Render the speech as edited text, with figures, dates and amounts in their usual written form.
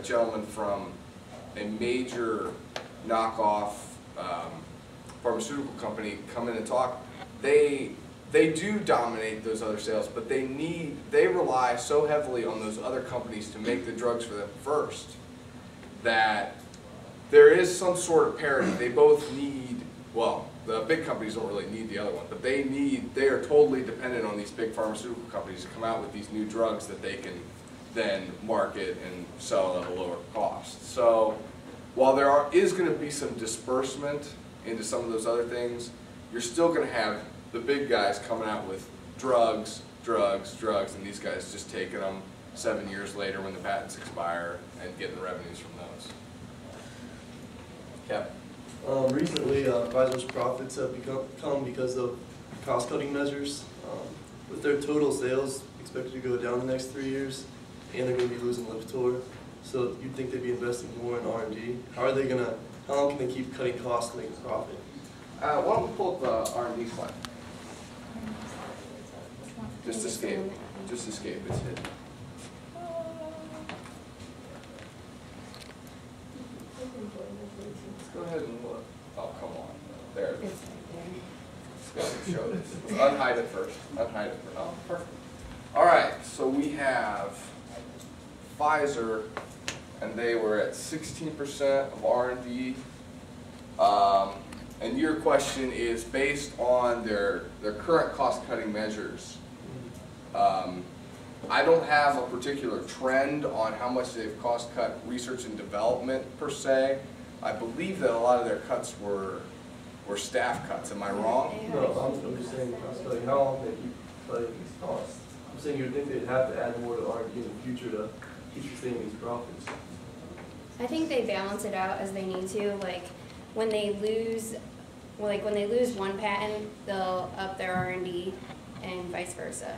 a gentleman from a major knockoff pharmaceutical company come in and talk. They do dominate those other sales, but they rely so heavily on those other companies to make the drugs for them first that there is some sort of parity. They both need, well, the big companies don't really need the other one, but they are totally dependent on these big pharmaceutical companies to come out with these new drugs that they can then market and sell at a lower cost. So while there is going to be some disbursement into some of those other things, you're still going to have the big guys coming out with drugs, and these guys just taking them 7 years later when the patents expire and getting the revenues from those. Yep. Recently, Pfizer's profits have come because of cost-cutting measures. With their total sales expected to go down the next 3 years, and they're going to be losing Lipitor, so you'd think they'd be investing more in R&D. How long can they keep cutting costs to make a profit? Why don't we pull up the R&D slide? Just escape. Just escape. It's hidden. Let's go ahead and look. Oh, come on. There it is. Let's go and show this. Let's unhide it first. Unhide it first. Oh, perfect. All right. So we have Pfizer, and they were at 16% of R&D. And your question is based on their current cost-cutting measures. I don't have a particular trend on how much they've cost-cut research and development per se. I believe that a lot of their cuts were staff cuts. Am I wrong? No, I'm just saying cost-cutting. How long can they keep cutting these costs? I'm saying you'd think they'd have to add more to R&D in the future to keep sustaining these profits. I think they balance it out as they need to. Like when they lose one patent, they'll up their R&D and vice versa.